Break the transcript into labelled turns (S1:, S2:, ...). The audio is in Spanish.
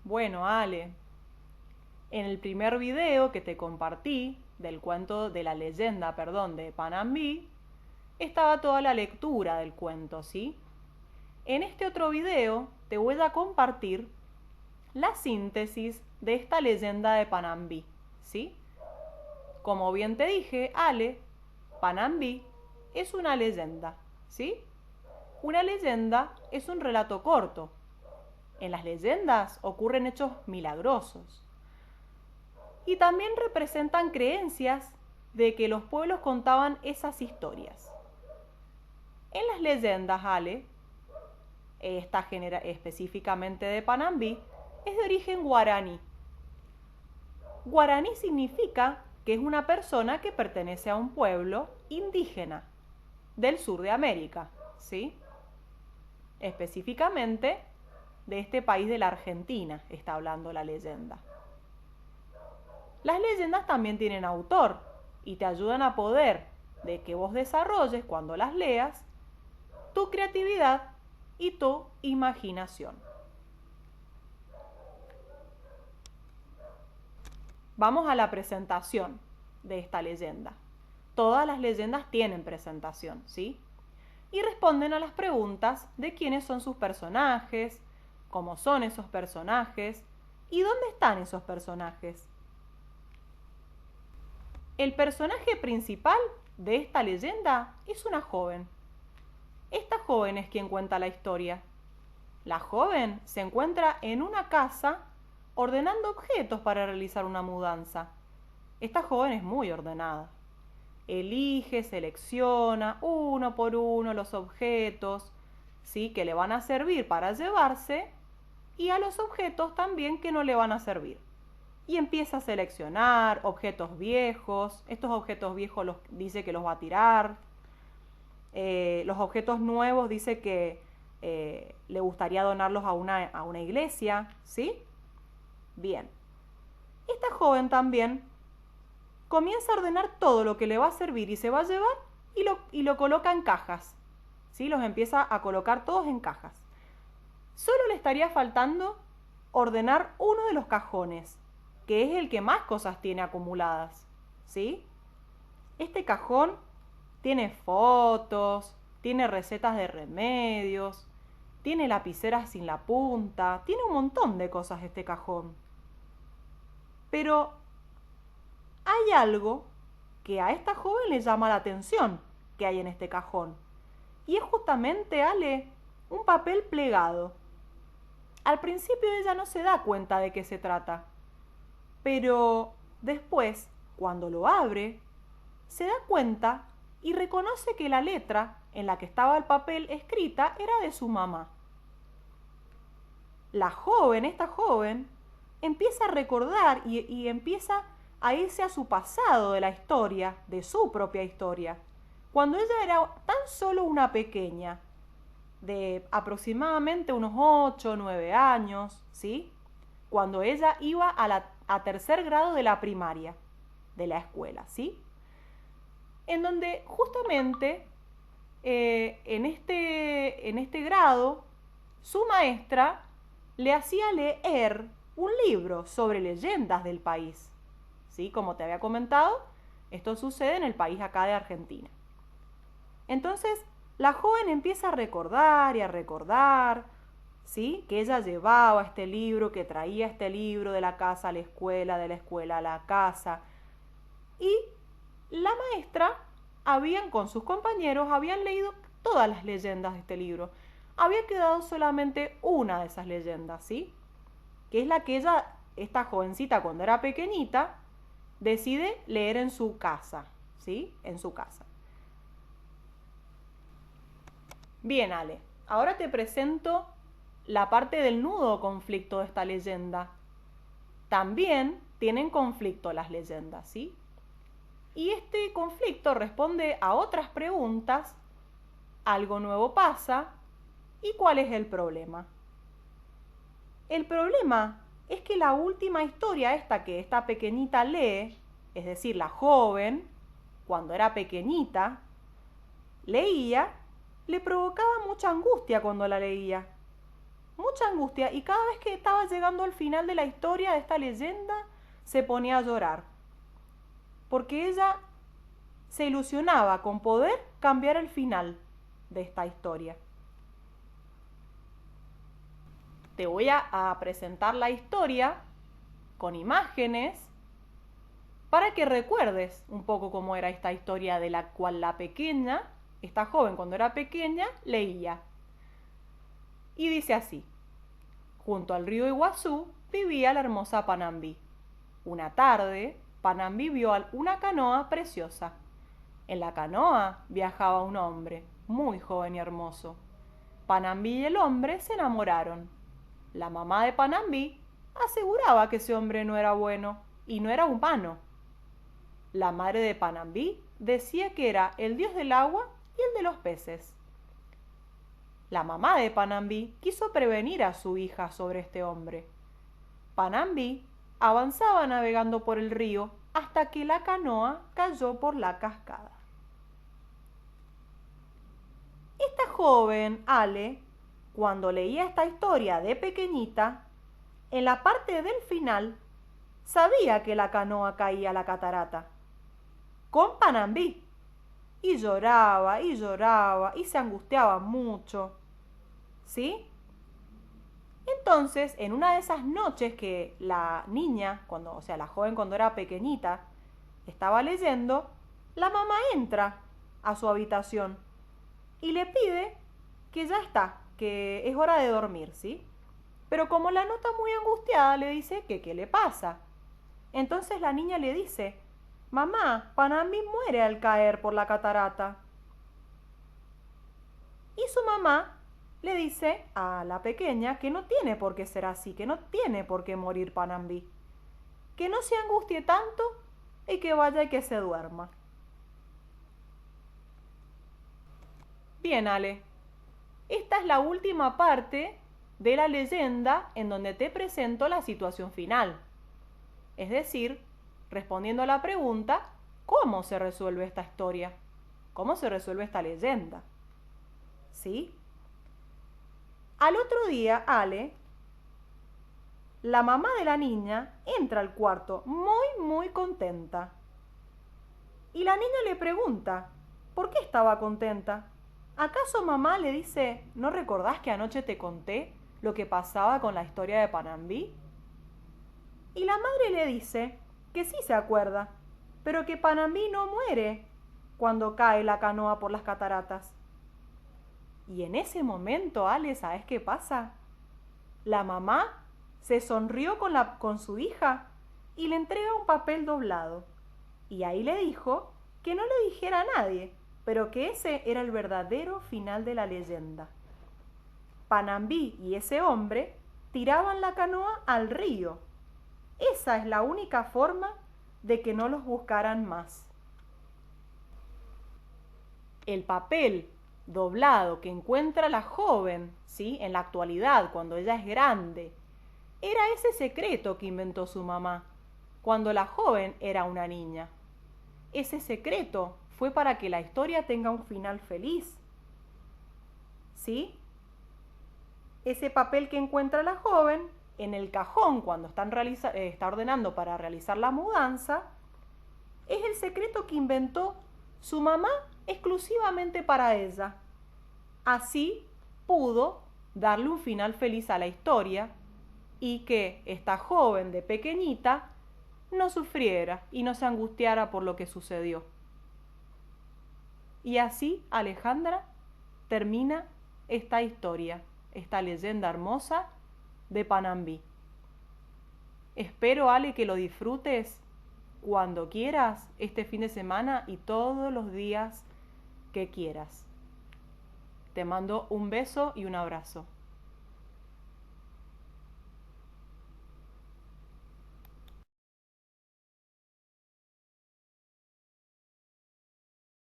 S1: Bueno, Ale, en el primer video que te compartí del cuento de la leyenda, perdón, de Panambí, estaba toda la lectura del cuento, ¿sí? En este otro video te voy a compartir la síntesis de esta leyenda de Panambí, ¿sí? Como bien te dije, Ale, Panambí es una leyenda, ¿sí? Una leyenda es un relato corto. En las leyendas ocurren hechos milagrosos. Y también representan creencias de que los pueblos contaban esas historias. En las leyendas, Ale, esta específicamente de Panambí, es de origen guaraní. Guaraní significa que es una persona que pertenece a un pueblo indígena del sur de América, ¿sí? Específicamente de este país de la Argentina está hablando la leyenda. Las leyendas también tienen autor y te ayudan a poder de que vos desarrolles cuando las leas tu creatividad y tu imaginación. Vamos a la presentación de esta leyenda. Todas las leyendas tienen presentación, ¿sí? Y responden a las preguntas de quiénes son sus personajes, cómo son esos personajes y dónde están esos personajes. El personaje principal de esta leyenda es una joven. Esta joven es quien cuenta la historia. La joven se encuentra en una casa ordenando objetos para realizar una mudanza. Esta joven es muy ordenada. Elige, selecciona uno por uno los objetos, ¿sí?, que le van a servir para llevarse y a los objetos también que no le van a servir. Y empieza a seleccionar objetos viejos. Estos objetos viejos dice que los va a tirar. Los objetos nuevos dice que le gustaría donarlos a una iglesia, ¿sí? Bien. Esta joven también comienza a ordenar todo lo que le va a servir y se va a llevar y lo coloca en cajas, ¿sí? Los empieza a colocar todos en cajas. Solo le estaría faltando ordenar uno de los cajones, que es el que más cosas tiene acumuladas, ¿sí? Este cajón tiene fotos, tiene recetas de remedios, tiene lapiceras sin la punta, tiene un montón de cosas este cajón. Pero hay algo que a esta joven le llama la atención que hay en este cajón. Y es justamente, Ale, un papel plegado. Al principio ella no se da cuenta de qué se trata. Pero después, cuando lo abre, se da cuenta y reconoce que la letra en la que estaba el papel escrita era de su mamá. Esta joven, empieza a recordar y empieza a irse a su pasado de la historia, de su propia historia, cuando ella era tan solo una pequeña, de aproximadamente unos 8 o 9 años, ¿sí? Cuando ella iba a tercer grado de la primaria, de la escuela, ¿sí? En donde justamente en este grado su maestra le hacía leer un libro sobre leyendas del país, ¿sí? Como te había comentado, esto sucede en el país acá de Argentina. Entonces la joven empieza a recordar y a recordar, ¿sí?, que ella llevaba este libro, que traía este libro de la casa a la escuela, de la escuela a la casa. Y la maestra, con sus compañeros, habían leído todas las leyendas de este libro. Había quedado solamente una de esas leyendas, ¿sí? Que es la que esta jovencita, cuando era pequeñita, decide leer en su casa, ¿sí? En su casa. Bien, Ale, ahora te presento la parte del nudo conflicto de esta leyenda. También tienen conflicto las leyendas, ¿sí? Y este conflicto responde a otras preguntas. Algo nuevo pasa. ¿Y cuál es el problema? El problema es que la última historia que esta pequeñita lee, es decir, la joven, cuando era pequeñita, leía, le provocaba mucha angustia cuando la leía. mucha angustia, y cada vez que estaba llegando al final de la historia de esta leyenda, se ponía a llorar, porque ella se ilusionaba con poder cambiar el final de esta historia. Te voy a presentar la historia con imágenes para que recuerdes un poco cómo era esta historia de la cual la pequeña, esta joven cuando era pequeña, leía. Y dice así: junto al río Iguazú vivía la hermosa Panambí. Una tarde, Panambí vio una canoa preciosa. En la canoa viajaba un hombre, muy joven y hermoso. Panambí y el hombre se enamoraron. La mamá de Panambí aseguraba que ese hombre no era bueno y no era humano. La madre de Panambí decía que era el dios del agua y el de los peces. La mamá de Panambí quiso prevenir a su hija sobre este hombre. Panambí avanzaba navegando por el río hasta que la canoa cayó por la cascada. Esta joven, Ale, cuando leía esta historia de pequeñita, en la parte del final, sabía que la canoa caía a la catarata, con Panambí, y lloraba y se angustiaba mucho, ¿sí? Entonces, en una de esas noches que la niña, la joven cuando era pequeñita, estaba leyendo, la mamá entra a su habitación y le pide que ya está, que es hora de dormir, ¿sí? Pero como la nota muy angustiada, le dice que qué le pasa. Entonces la niña le dice: mamá, Panambí muere al caer por la catarata. Y su mamá le dice a la pequeña que no tiene por qué ser así, que no tiene por qué morir Panambí, que no se angustie tanto y que vaya y que se duerma. Bien, Ale, esta es la última parte de la leyenda en donde te presento la situación final. Es decir, respondiendo a la pregunta, ¿cómo se resuelve esta historia? ¿Cómo se resuelve esta leyenda? ¿Sí? Al otro día, Ale, la mamá de la niña, entra al cuarto muy contenta. Y la niña le pregunta, ¿por qué estaba contenta? ¿Acaso mamá le dice, ¿no recordás que anoche te conté lo que pasaba con la historia de Panambí? Y la madre le dice que sí se acuerda, pero que Panambí no muere cuando cae la canoa por las cataratas. Y en ese momento, Ale, ¿sabes qué pasa? La mamá se sonrió con su hija y le entrega un papel doblado. Y ahí le dijo que no le dijera a nadie, pero que ese era el verdadero final de la leyenda. Panambí y ese hombre tiraban la canoa al río. Esa es la única forma de que no los buscaran más. El papel doblado que encuentra la joven, ¿sí?, en la actualidad, cuando ella es grande, era ese secreto que inventó su mamá, cuando la joven era una niña. Ese secreto fue para que la historia tenga un final feliz, ¿sí? Ese papel que encuentra la joven en el cajón cuando está ordenando para realizar la mudanza, es el secreto que inventó su mamá exclusivamente para ella. Así pudo darle un final feliz a la historia y que esta joven de pequeñita no sufriera y no se angustiara por lo que sucedió. Y así, Alejandra, termina esta historia, esta leyenda hermosa de Panambí. Espero, Ale, que lo disfrutes cuando quieras, este fin de semana y todos los días que quieras. Te mando un beso y un abrazo.